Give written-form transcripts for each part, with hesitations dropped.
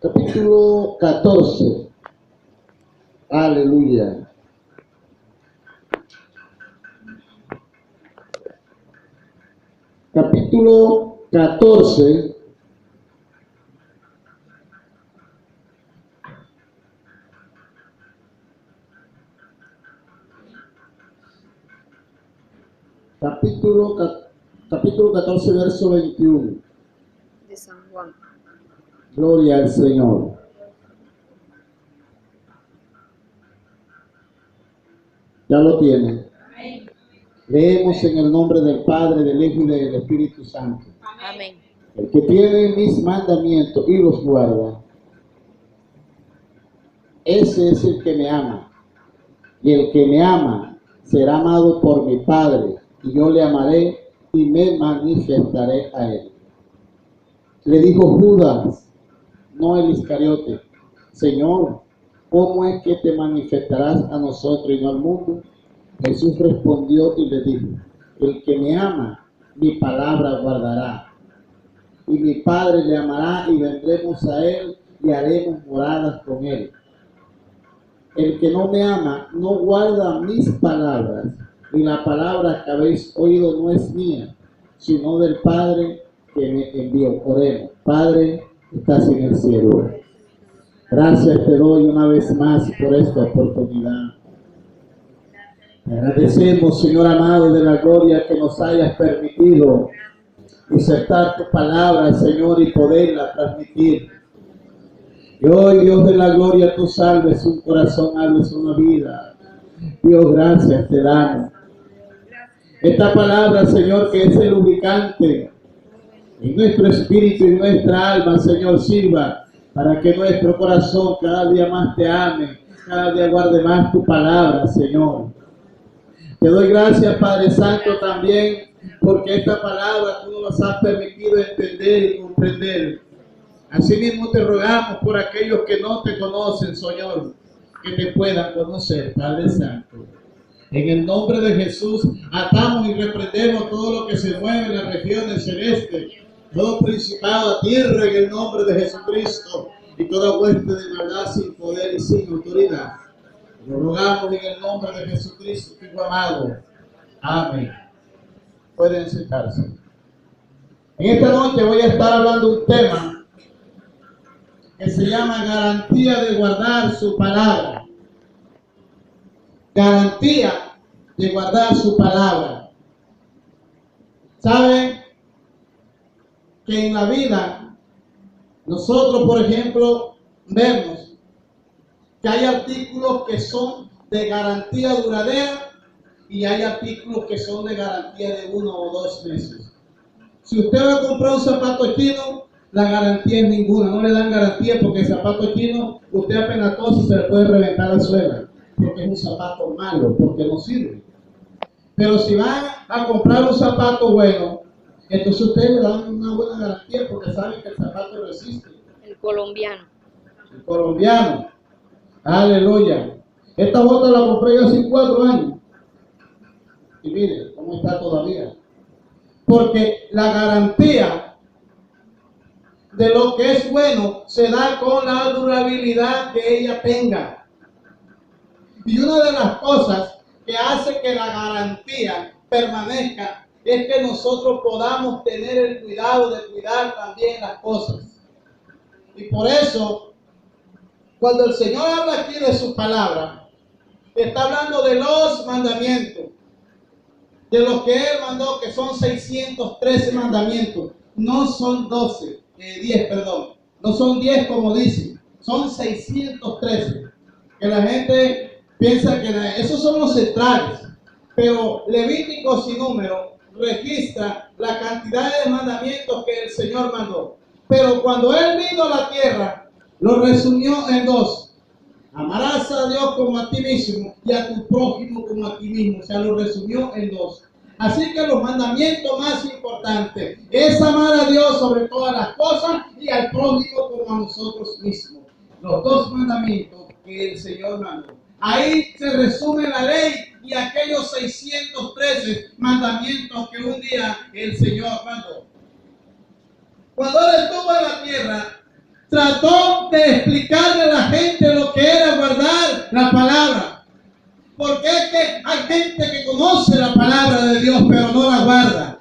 Capítulo 14. Aleluya. Capítulo 14. Capítulo 14, verso 21. De San Juan. Gloria al Señor. Ya lo tienen. Leemos en el nombre del Padre, del Hijo y del Espíritu Santo. Amén. El que tiene mis mandamientos y los guarda, ese es el que me ama. Y el que me ama será amado por mi Padre, y yo le amaré y me manifestaré a él. Le dijo Judas, no el Iscariote: Señor, ¿cómo es que te manifestarás a nosotros y no al mundo? Jesús respondió y le dijo: el que me ama, mi palabra guardará, y mi Padre le amará, y vendremos a él y haremos moradas con él. El que no me ama no guarda mis palabras, y la palabra que habéis oído no es mía, sino del Padre que me envió. Oremos. Padre, estás en el cielo. Gracias te doy una vez más por esta oportunidad. Te agradecemos, Señor amado de la gloria, que nos hayas permitido insertar tu palabra, Señor, y poderla transmitir. Y hoy, Dios de la gloria, tú salves un corazón, hables una vida. Dios, gracias te damos. Esta palabra, Señor, que es el lubricante en nuestro espíritu y nuestra alma, Señor, sirva para que nuestro corazón cada día más te ame, cada día guarde más tu palabra, Señor. Te doy gracias, Padre Santo, también porque esta palabra tú nos has permitido entender y comprender. Asimismo te rogamos por aquellos que no te conocen, Señor, que te puedan conocer, Padre Santo. En el nombre de Jesús atamos y reprendemos todo lo que se mueve en las regiones celestes, todo principado a tierra en el nombre de Jesucristo, y toda hueste de maldad sin poder y sin autoridad. Lo rogamos en el nombre de Jesucristo, Hijo amado. Amén. Pueden sentarse. En esta noche voy a estar hablando de un tema que se llama garantía de guardar su palabra. Garantía de guardar su palabra. ¿Saben que en la vida nosotros, por ejemplo, vemos que hay artículos que son de garantía duradera y hay artículos que son de garantía de 1 o 2 meses? Si usted va a comprar un zapato chino, la garantía es ninguna, no le dan garantía, porque el zapato chino, usted apenas tose y se le puede reventar la suela, porque es un zapato malo, porque no sirve. Pero si van a comprar un zapato bueno, entonces ustedes le dan una buena garantía, porque saben que el zapato resiste. El colombiano. El colombiano. Aleluya. Esta bota la compré yo hace 4 años. Y mire cómo está todavía. Porque la garantía de lo que es bueno se da con la durabilidad que ella tenga. Y una de las cosas que hace que la garantía permanezca es que nosotros podamos tener el cuidado de cuidar también las cosas. Y por eso, cuando el Señor habla aquí de su palabra, está hablando de los mandamientos, de lo que Él mandó, que son 613 mandamientos. No son 10, no son 10 como dicen, son 613. Que la gente piensa que esos son los centrales, pero Levíticos y Números registra la cantidad de mandamientos que el Señor mandó. Pero cuando Él vino a la tierra, lo resumió en 2. Amarás a Dios como a ti mismo y a tu prójimo como a ti mismo. O sea, lo resumió en 2. Así que los mandamientos más importantes es amar a Dios sobre todas las cosas y al prójimo como a nosotros mismos. Los 2 mandamientos que el Señor mandó. Ahí se resume la ley y aquellos 613 mandamientos que un día el Señor mandó. Cuando Él estuvo en la tierra, trató de explicarle a la gente lo que era guardar la palabra. Porque es que hay gente que conoce la palabra de Dios, pero no la guarda.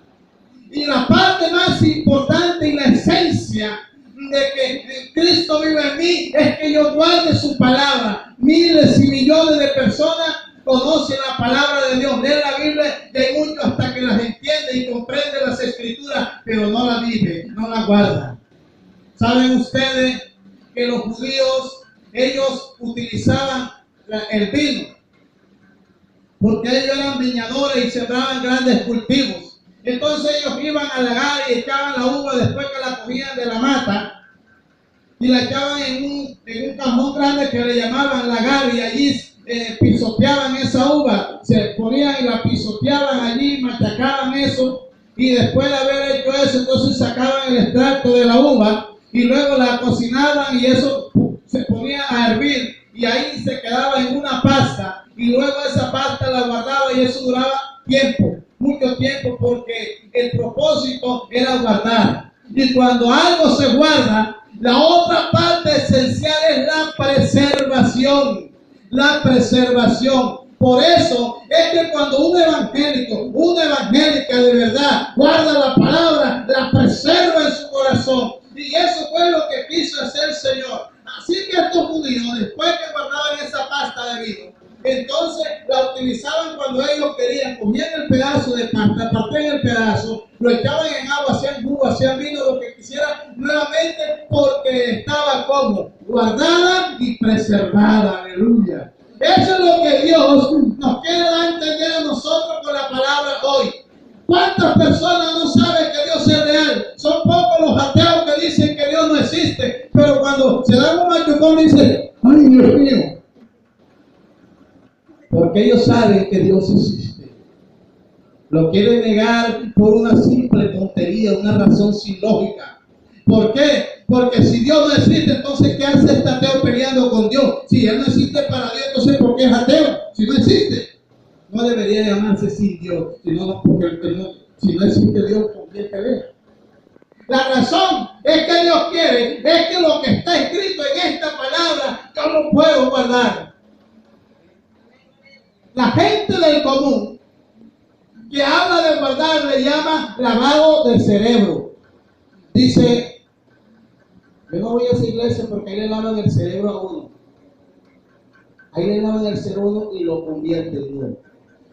Y la parte más importante y la esencia de que Cristo vive en mí es que yo guarde su palabra. Miles y millones de personas conocen la palabra de Dios, leen la Biblia y hay muchos hasta que las entiende y comprende las escrituras, pero no la vive, no la guarda. ¿Saben ustedes que los judíos, ellos utilizaban el vino? Porque ellos eran viñadores y sembraban grandes cultivos. Entonces ellos iban a lagar y echaban la uva después que la cogían de la mata y la echaban en un cajón grande que le llamaban lagar, y allí pisoteaban esa uva, se ponían y la pisoteaban allí, machacaban eso, y después de haber hecho eso, entonces sacaban el extracto de la uva y luego la cocinaban y eso se ponía a hervir y ahí se quedaba en una pasta, y luego esa pasta la guardaba y eso duraba tiempo, mucho tiempo, porque el propósito era guardar. Y cuando algo se guarda, la otra parte esencial es la preservación. La preservación. Por eso es que cuando un evangélico, una evangélica de verdad guarda la palabra, la preserva en su corazón. Y eso fue lo que quiso hacer el Señor. Así que estos judíos, después que guardaban esa pasta de vino, entonces la utilizaban cuando ellos querían, cogían el pedazo de pasta, partían el pedazo, lo echaban en agua, hacían jugo, hacían vino, lo que quisieran nuevamente, porque estaba como guardada y preservada. Aleluya. Eso es lo que Dios nos quiere dar a entender a nosotros con la palabra hoy. ¿Cuántas personas no saben que Dios es real? Son pocos los ateos que dicen que Dios no existe, pero cuando se dan un machucón dicen, ¡ay, Dios mío! Porque ellos saben que Dios existe. Lo quieren negar por una simple tontería, una razón sin lógica. ¿Por qué? Porque si Dios no existe, entonces ¿qué hace este ateo peleando con Dios? Si Él no existe para Dios, entonces ¿por qué es ateo? Si no existe. No debería llamarse sin Dios, porque si no existe Dios, ¿con quién pelea? La razón es que Dios quiere, es que lo que está escrito en esta palabra, yo lo puedo guardar. La gente del común que habla de guardar le llama lavado de cerebro. Dice, yo no voy a esa iglesia porque ahí le lavan el cerebro a uno. Ahí le lavan el cerebro a uno y lo convierte en uno.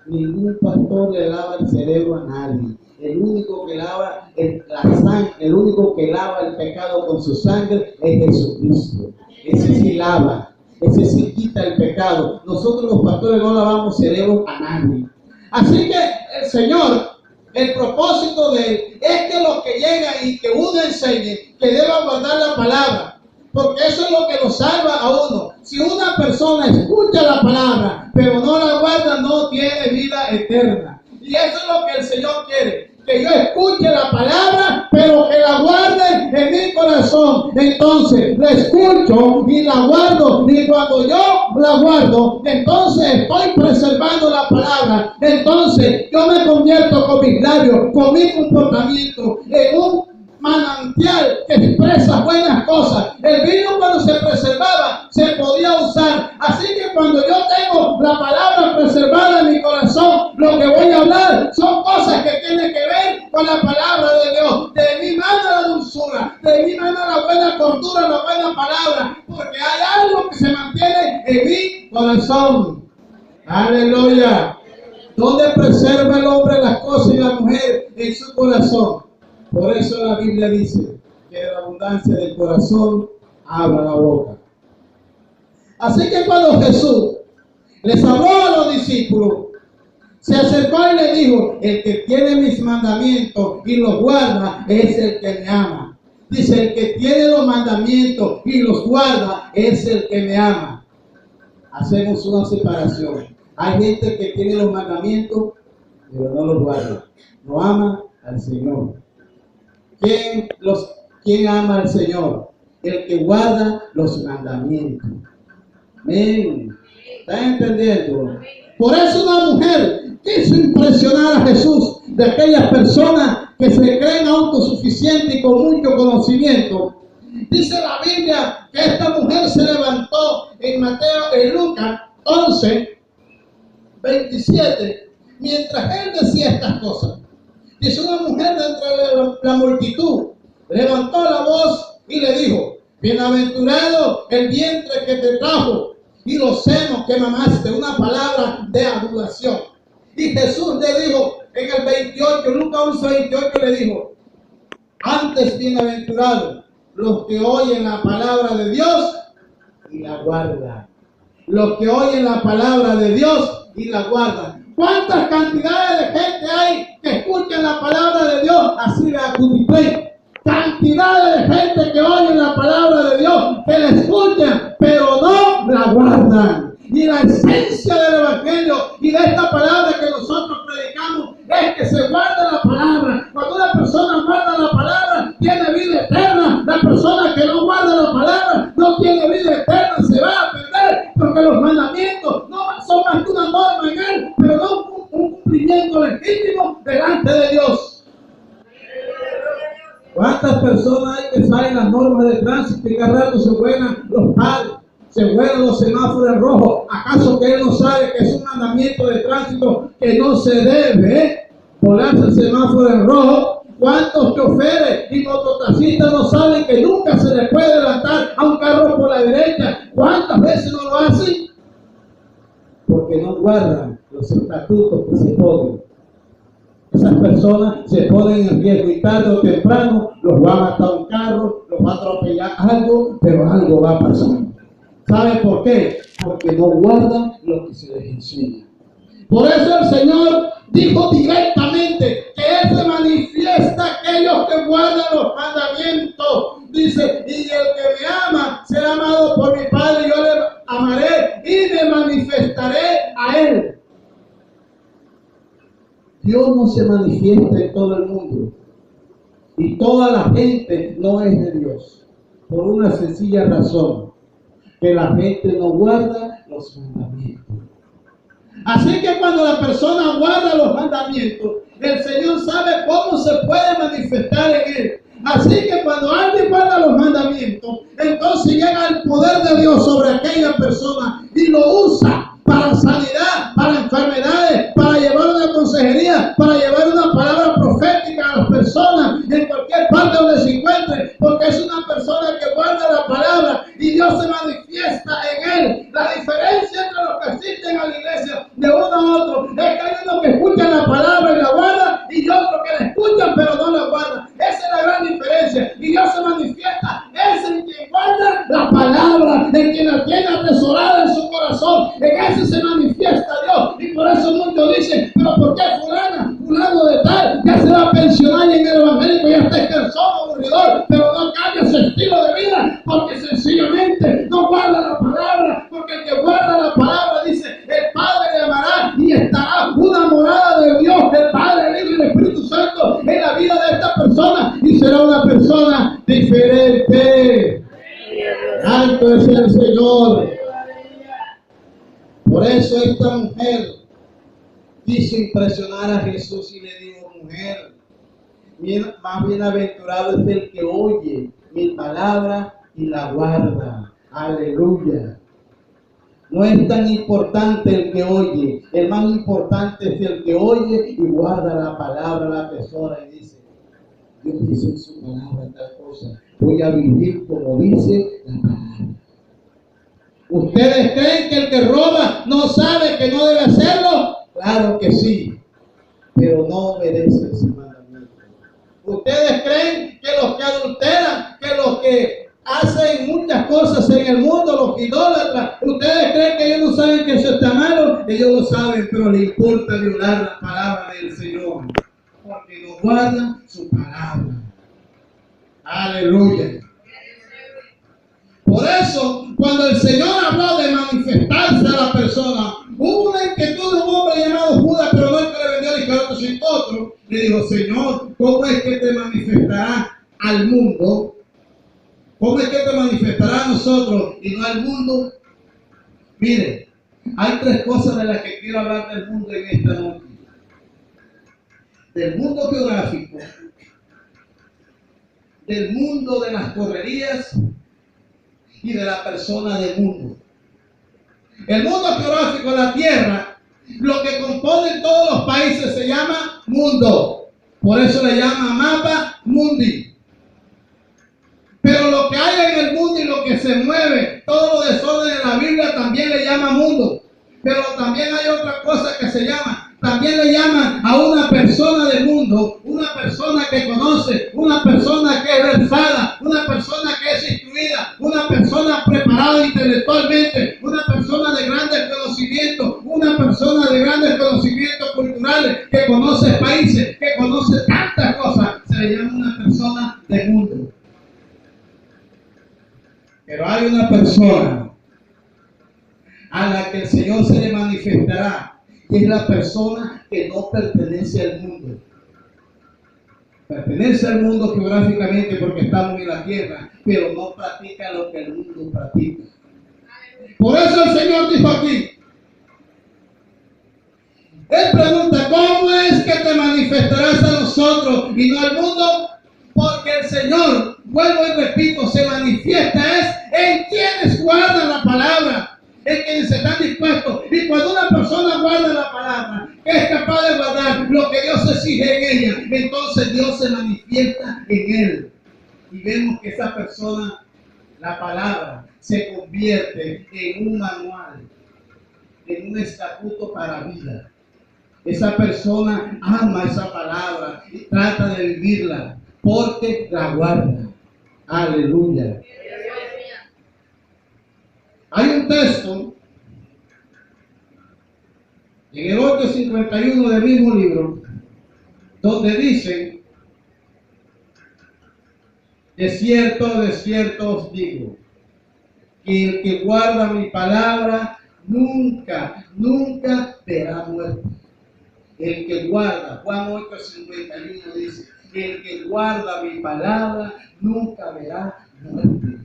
Ningún pastor le lava el cerebro a nadie. El único que lava el único que lava el pecado con su sangre es Jesucristo. Ese sí lava. Ese sí quita el pecado. Nosotros los pastores no lavamos cerebro a nadie. Así que el Señor, el propósito de Él es que los que llegan y que uno enseñe, que deban guardar la palabra. Porque eso es lo que nos salva a uno. Si una persona escucha la palabra, pero no la guarda, no tiene vida eterna. Y eso es lo que el Señor quiere. Que yo escuche la palabra, pero que la guarde en mi corazón. Entonces, la escucho y la guardo. Y cuando yo la guardo, entonces estoy preservando la palabra. Entonces, yo me convierto con mis labios, con mi comportamiento, en un manantial que expresa buenas cosas. El vino, cuando se preservaba, se podía usar. Así que cuando yo tengo la palabra preservada en mi corazón, lo que voy a hablar son cosas que tienen que ver con la palabra de Dios. De mí manda la dulzura, de mí manda la buena cordura, la buena palabra, porque hay algo que se mantiene en mi corazón. Aleluya. ¿Dónde preserva el hombre las cosas y la mujer? En su corazón. Por eso la Biblia dice que de la abundancia del corazón habla la boca. Así que cuando Jesús les habló a los discípulos, se acercó y le dijo, el que tiene mis mandamientos y los guarda es el que me ama. Dice, el que tiene los mandamientos y los guarda es el que me ama. Hacemos una separación. Hay gente que tiene los mandamientos, pero no los guarda. No ama al Señor. ¿Quién ama al Señor? El que guarda los mandamientos. Amén. ¿Están entendiendo? Por eso una mujer quiso impresionar a Jesús, de aquellas personas que se creen autosuficientes y con mucho conocimiento. Dice la Biblia que esta mujer se levantó en Lucas 11:27, mientras él decía estas cosas. Dice: una mujer de entre la multitud levantó la voz y le dijo: bienaventurado el vientre que te trajo y los senos que mamaste. Una palabra de adulación. Y Jesús le dijo en el 28, Lucas 11:28 le dijo: antes bienaventurados los que oyen la palabra de Dios y la guardan. Los que oyen la palabra de Dios y la guardan. ¿Cuántas cantidades de gente hay que escuchan la palabra de Dios? Así de Acutiplay. Cantidades de gente que oyen la palabra de Dios, que la escuchan, pero no la guardan. Y la esencia del Evangelio y de esta palabra que nosotros predicamos es que se guarda la palabra. Cuando una persona guarda la palabra, tiene vida eterna. La persona que no guarda la palabra no tiene vida eterna, se va a perder, porque los mandamientos no son más que una norma en él, pero no un cumplimiento legítimo delante de Dios. ¿Cuántas personas hay que saben las normas de tránsito y cada rato se vuelan los palos, se vuelan los semáforos rojos? ¿Acaso que él no sabe que es un mandamiento de tránsito que no se debe volarse el semáforo en rojo? ¿Cuántos choferes y mototaxistas no saben que nunca se les puede adelantar a un carro por la derecha? ¿Cuántas veces no lo hacen? Porque no guardan los estatutos que se ponen. Esas personas se ponen en riesgo y tarde o temprano los va a matar un carro, los va a atropellar algo, pero algo va a pasar. ¿Sabe por qué? Porque no guardan lo que se les enseña. Por eso el Señor dijo directamente que Él se manifiesta a aquellos que guardan los mandamientos. Dice: y el que me ama será amado por mi Padre, yo le amaré y me manifestaré a Él. Dios no se manifiesta en todo el mundo y toda la gente no es de Dios, por una sencilla razón: que la gente no guarda los mandamientos. Así que cuando la persona guarda los mandamientos, el Señor sabe cómo se puede manifestar en él. Así que cuando alguien guarda los mandamientos, entonces llega el poder de Dios sobre aquella persona y lo usa para sanidad, para enfermedades, para llevar una consejería, para llevar una palabra profética a las personas en cualquier parte donde se encuentre, porque es una persona que guarda la palabra y Dios se manifiesta en él. La diferencia entre los que asisten a la iglesia de uno a otro es que hay uno que escucha la palabra y la guarda y otro que la escucha pero no la guarda. Esa es la gran diferencia. Y Dios se manifiesta es en quien guarda la palabra, en quien la tiene atesorada en su corazón. En ese se manifiesta Dios. Y por eso muchos dicen: pero ¿por qué fulano de tal ya se va a pensionar y en el evangélico ya está cansado, aburridor, pero no cambia su estilo de vida? Porque sencillamente no guarda la palabra. Porque el que guarda la palabra, dice, el Padre le amará y estará una morada de Dios, del Padre, el Hijo y el Espíritu Santo en la vida de esta persona, y será una persona diferente. Alto es el Señor. Por eso esta mujer quiso impresionar a Jesús y le dijo: mujer, más bienaventurado es el que oye mi palabra y la guarda. Aleluya. No es tan importante el que oye, el más importante es el que oye y guarda la palabra, la atesora y dice: Dios dice en su palabra tal cosa, voy a vivir como dice la palabra. ¿Ustedes creen que el que roba no sabe que no debe hacerlo? Claro que sí, pero no obedece ese mandamiento. ¿Ustedes creen que los que adulteran, que los que hacen muchas cosas en el mundo, los idólatras, ustedes creen que ellos no saben que eso está malo? Ellos lo saben, pero les importa violar la palabra del Señor, porque no guardan su palabra. Aleluya. Por eso, cuando el Señor habló de manifestarse a la persona, hubo una inquietud de un hombre llamado Judas, pero no el que le vendió el Iscariote, sino otro. Le dijo: Señor, ¿cómo es que te manifestará al mundo? ¿Cómo es que te manifestará a nosotros y no al mundo? Mire, hay tres cosas de las que quiero hablar del mundo en esta noche. Del mundo geográfico, del mundo de las correrías y de la persona del mundo. El mundo geográfico de la tierra, lo que compone todos los países se llama mundo. Por eso le llama mapa mundi. Pero lo que hay en el mundo y lo que se mueve, todo lo desorden en la Biblia también le llama mundo. Pero también hay otra cosa que se llama, también le llaman a una persona del mundo, una persona que conoce, una persona que es versada, una persona que es instruida, una persona preparada intelectualmente, una persona de grandes conocimientos, una persona de grandes conocimientos culturales, que conoce países, que conoce tantas cosas, se le llama una persona del mundo. Pero hay una persona a la que el Señor se le manifestará, y es la persona que no pertenece al mundo. Pertenece al mundo geográficamente porque estamos en la tierra, pero no practica lo que el mundo practica. Por eso el Señor dijo aquí, Él pregunta, ¿cómo es que te manifestarás a nosotros y no al mundo? Porque el Señor, vuelvo y repito, se manifiesta es en quienes guardan la palabra, en quienes están dispuestos. Y cuando una persona guarda la palabra, que es capaz de guardar lo que Dios exige en ella, entonces Dios se manifiesta en él. Y vemos que esa persona, la palabra, se convierte en un manual, en un estatuto para vida. Esa persona ama esa palabra y trata de vivirla porque la guarda. Aleluya. Hay un texto en el 8:51 del mismo libro donde dice, de cierto os digo, que el que guarda mi palabra nunca verá muerte. El que guarda, Juan 8:51 dice, el que guarda mi palabra nunca verá muerte.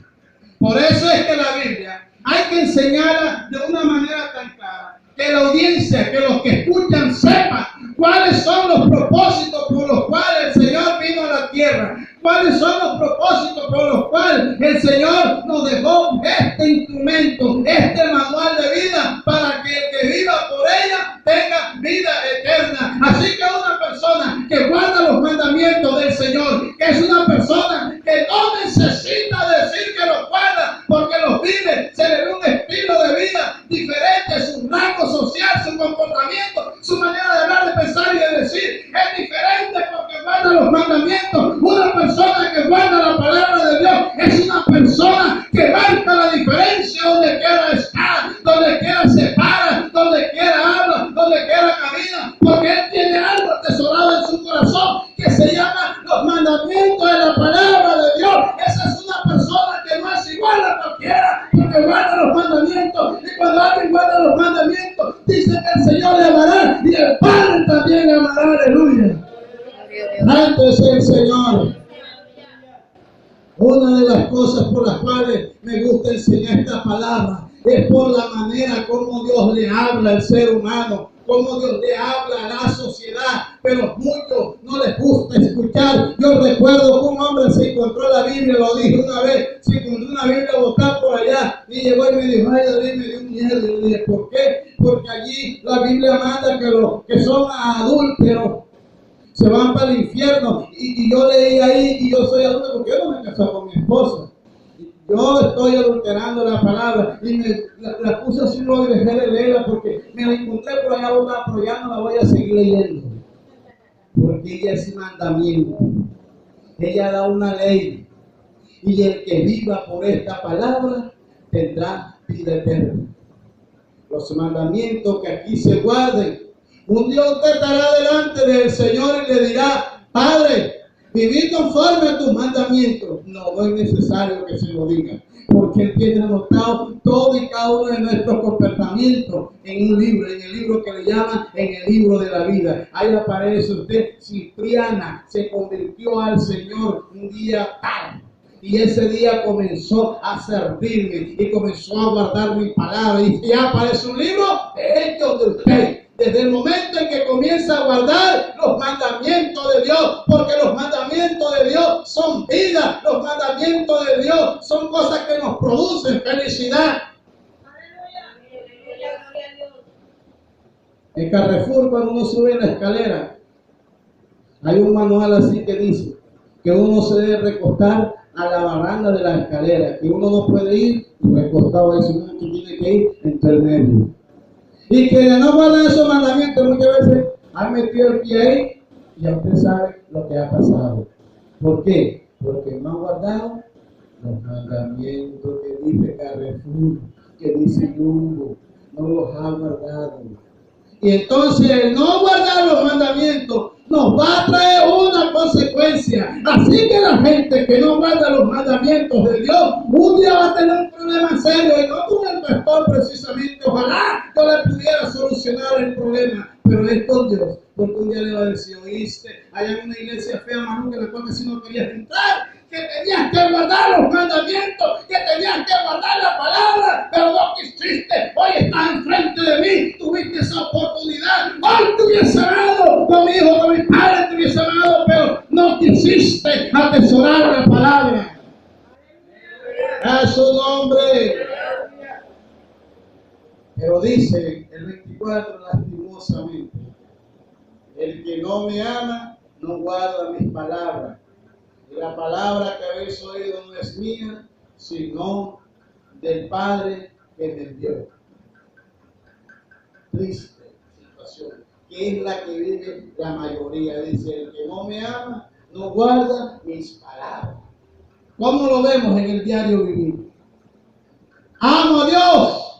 Por eso es que la Biblia hay que enseñarla de una manera tan clara, que la audiencia, que los que escuchan sepan cuáles son los propósitos por los cuales el Señor vino a la tierra, cuáles son los propósitos por los cuales el Señor nos dejó este instrumento, este manual de vida, para que el que viva por ella tenga vida eterna. Así que una persona que guarda los mandamientos del Señor, que es una persona que no necesita decir que los guarda, porque los vive, se le ve un estilo de vida diferente, su rango social, su comportamiento, su manera de hablar, de pensar y de decir es diferente porque guarda los mandamientos. Una persona que guarda la palabra de Dios es una persona que marca la diferencia donde quiera estar, donde quiera se para, donde quiera habla, donde quiera camina, porque él tiene algo atesorado en su corazón que se llama los mandamientos de la palabra de Dios. Esa es una persona que no es igual a cualquiera, porque guarda los mandamientos. Y cuando alguien guarda los mandamientos, dice que el Señor le amará y el Padre también le amará. Aleluya. Santo es el Señor. Una de las cosas por las cuales me gusta enseñar esta palabra es por la manera como Dios le habla al ser humano, como Dios le habla a la sociedad, pero muchos no les gusta escuchar. Yo recuerdo que un hombre se encontró la Biblia, lo dije una vez, se encontró una Biblia botada por allá y llegó y me dijo, ay David, me dio miedo. Y le dije, ¿por qué? Porque allí la Biblia manda que los que son adúlteros se van para el infierno. Y yo leí ahí, y yo soy adulto porque yo no me casé con mi esposa. Yo estoy adulterando la palabra y la puse así, luego dejé de leerla porque me la encontré por allá botada, pero ya no la voy a seguir leyendo. Porque ella es mandamiento. Ella da una ley. Y el que viva por esta palabra tendrá vida eterna. Los mandamientos que aquí se guarden. Un día usted estará delante del Señor y le dirá, Padre, viví conforme a tus mandamientos. No es necesario que se lo diga, porque Él tiene anotado todo y cada uno de nuestros comportamientos en un libro, en el libro que le llaman en el libro de la vida. Ahí aparece usted, Cipriana se convirtió al Señor un día tal. Y ese día comenzó a servirme y comenzó a guardar mi palabra. Y ya aparece un libro de Hechos de usted. Desde el momento en que comienza a guardar los mandamientos de Dios, porque los mandamientos de Dios son vida, los mandamientos de Dios son cosas que nos producen felicidad. En Carrefour, cuando uno sube la escalera, hay un manual así que dice que uno se debe recostar a la baranda de la escalera, que uno no puede ir recostado a eso, uno tiene que ir entre el medio. Y quienes no guardan esos mandamientos muchas veces han metido el pie ahí y ya usted sabe lo que ha pasado. ¿Por qué? Porque no han guardado los mandamientos que dice Carrefour, que dice Jumbo, no los ha guardado. Y entonces el no guardar los mandamientos nos va a traer una consecuencia. Así que la gente que no guarda los mandamientos de Dios, un día va a tener un problema serio, y no con el pastor precisamente. Ojalá yo le pudiera solucionar el problema, pero es con Dios. Porque un día le va a decir: oíste, hay una iglesia fea, Manu, que la cual si no querías entrar, que tenías que guardar los mandamientos, que tenías que guardar la palabra, pero no quisiste. Hoy estás enfrente de mí, tuviste esa oportunidad. Hoy te hubiese amado, con mi hijo, con mi padre te hubiese amado, pero no quisiste atesorar la palabra. A su nombre. Pero dice el 24, lastimosamente: el que no me ama no guarda mis palabras. Y la palabra que habéis oído no es mía, sino del Padre que me envió. Triste situación, que es la que vive la mayoría. Dice: el que no me ama no guarda mis palabras. ¿Cómo lo vemos en el diario vivir? Amo a Dios,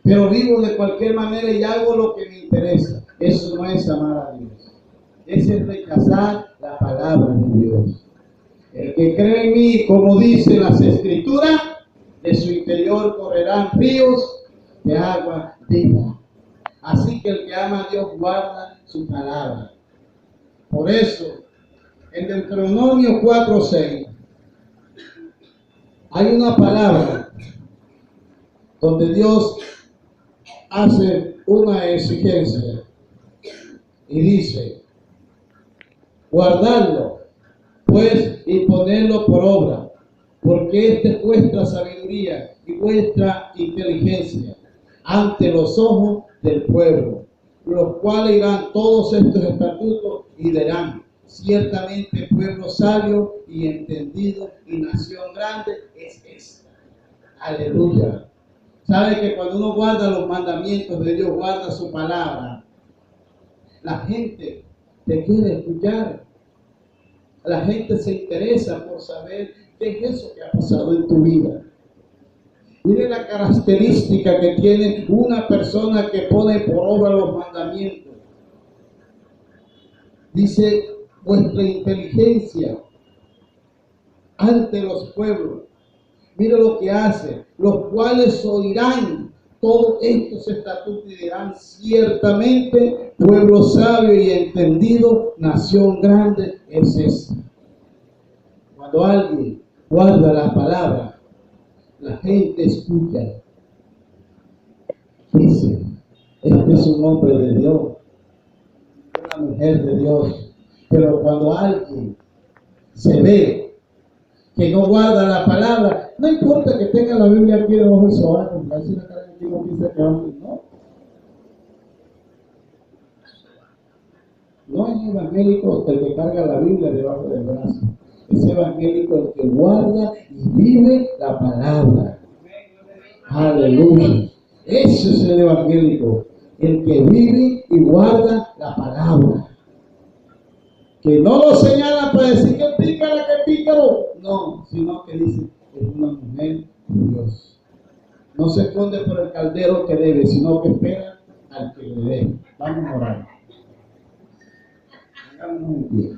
pero vivo de cualquier manera y hago lo que me interesa. Eso no es amar a Dios. Ese es rechazar la palabra de Dios. El que cree en mí, como dice las Escrituras, de su interior correrán ríos de agua viva. Así que el que ama a Dios guarda su palabra. Por eso, en Deuteronomio 4:6, hay una palabra donde Dios hace una exigencia y dice: guardarlo, pues, y ponerlo por obra, porque esta es vuestra sabiduría y vuestra inteligencia ante los ojos del pueblo, los cuales irán todos estos estatutos y dirán: ciertamente pueblo sabio y entendido y nación grande es esta. Aleluya. ¿Sabe que cuando uno guarda los mandamientos de Dios, guarda su palabra, la gente te quiere escuchar? La gente se interesa por saber qué es eso que ha pasado en tu vida. Mire la característica que tiene una persona que pone por obra los mandamientos. Dice: vuestra inteligencia ante los pueblos. Mire lo que hace: los cuales oirán todos estos estatutos y dirán: ciertamente pueblo sabio y entendido, nación grande es esta. Cuando alguien guarda la palabra, la gente escucha. Dice: este es un hombre de Dios, una mujer de Dios. Pero cuando alguien se ve que no guarda la palabra, no importa que tenga la Biblia aquí debajo del sobaco, porque así la cara de no dice que no. No es evangélico el que carga la Biblia debajo del brazo. Es evangélico el que guarda y vive la palabra. Aleluya. Ese es el evangélico, el que vive y guarda la palabra. Que no lo señala para decir que pícaro. No, sino que dice: es una mujer de Dios. No se esconde por el caldero que debe, sino que espera al que le dé. Vamos a orar. Hagamos un pie.